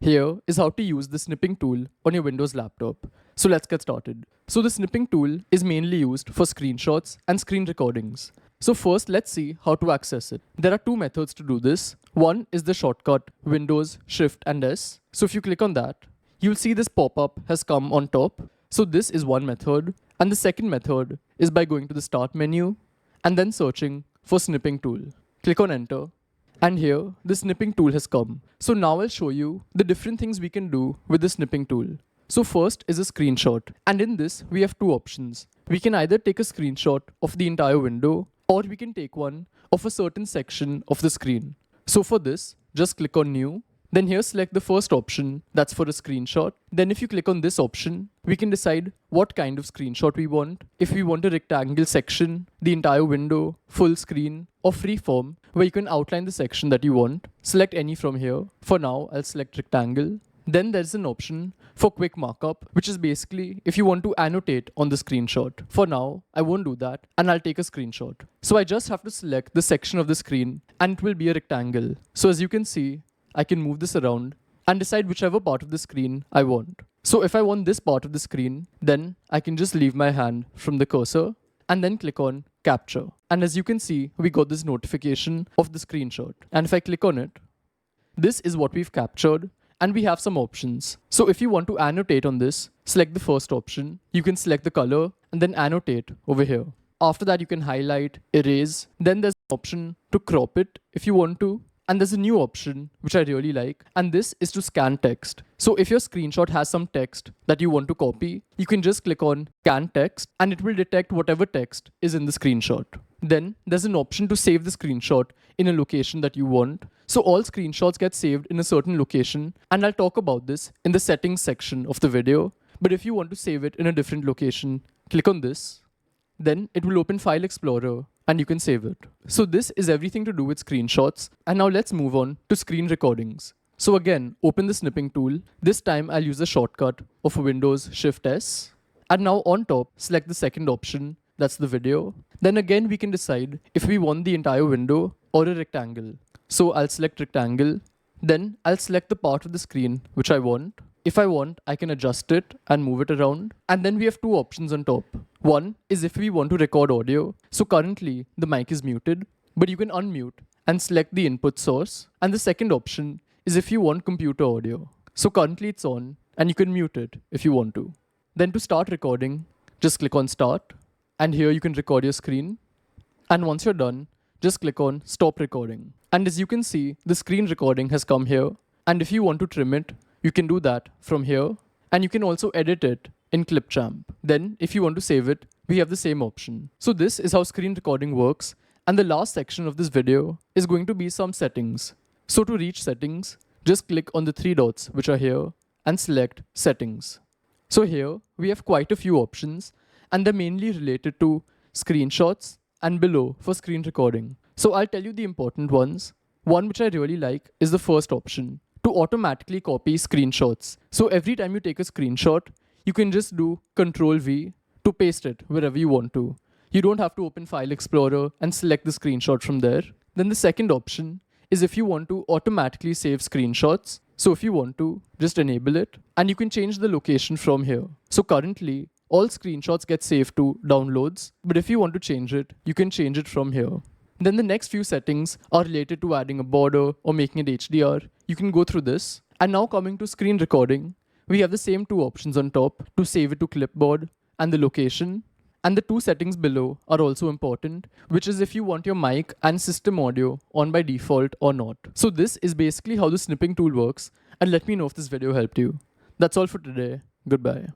Here is how to use the snipping tool on your Windows laptop. So let's get started. So the snipping tool is mainly used for screenshots and screen recordings. So first let's see how to access it. There are two methods to do this. One is the shortcut Windows Shift and S. So if you click on that, you'll see this pop-up has come on top. So this is one method. And the second method is by going to the Start menu and then searching for Snipping Tool. Click on Enter. And here, the snipping tool has come. So now I'll show you the different things we can do with the snipping tool. So first is a screenshot. And in this, we have two options. We can either take a screenshot of the entire window, or we can take one of a certain section of the screen. So for this, just click on New. Then here select the first option, that's for a screenshot. Then if you click on this option, we can decide what kind of screenshot we want. If we want a rectangle section, the entire window, full screen, or freeform, where you can outline the section that you want. Select any from here. For now, I'll select rectangle. Then there's an option for quick markup, which is basically if you want to annotate on the screenshot. For now, I won't do that and I'll take a screenshot. So I just have to select the section of the screen and it will be a rectangle. So as you can see, I can move this around and decide whichever part of the screen I want. So if I want this part of the screen, then I can just leave my hand from the cursor and then click on Capture. And as you can see, we got this notification of the screenshot. And if I click on it, this is what we've captured and we have some options. So if you want to annotate on this, select the first option. You can select the color and then annotate over here. After that, you can highlight, erase. Then there's an option to crop it if you want to. And there's a new option, which I really like, and this is to scan text. So if your screenshot has some text that you want to copy, you can just click on Scan Text and it will detect whatever text is in the screenshot. Then there's an option to save the screenshot in a location that you want. So all screenshots get saved in a certain location, and I'll talk about this in the settings section of the video. But if you want to save it in a different location, click on this. Then it will open File Explorer and you can save it. So this is everything to do with screenshots. And now let's move on to screen recordings. So again, open the snipping tool. This time I'll use the shortcut of Windows Shift S. And now on top, select the second option, that's the video. Then again, we can decide if we want the entire window or a rectangle. So I'll select rectangle. Then I'll select the part of the screen which I want. If I want, I can adjust it and move it around. And then we have two options on top. One is if we want to record audio. So currently the mic is muted, but you can unmute and select the input source. And the second option is if you want computer audio. So currently it's on and you can mute it if you want to. Then to start recording, just click on Start. And here you can record your screen. And once you're done, just click on Stop Recording. And as you can see, the screen recording has come here. And if you want to trim it, you can do that from here, and you can also edit it in Clipchamp. Then if you want to save it, we have the same option. So this is how screen recording works, and the last section of this video is going to be some settings. So to reach settings, just click on the three dots which are here and select Settings. So here we have quite a few options, and they're mainly related to screenshots and below for screen recording. So I'll tell you the important ones. One which I really like is the first option, to automatically copy screenshots. So every time you take a screenshot, you can just do Ctrl V to paste it wherever you want to. You don't have to open File Explorer and select the screenshot from there. Then the second option is if you want to automatically save screenshots. So if you want to, just enable it and you can change the location from here. So currently, all screenshots get saved to downloads, but if you want to change it, you can change it from here. Then the next few settings are related to adding a border or making it HDR. You can go through this. And now coming to screen recording, we have the same two options on top to save it to clipboard and the location. And the two settings below are also important, which is if you want your mic and system audio on by default or not. So this is basically how the snipping tool works. And let me know if this video helped you. That's all for today. Goodbye.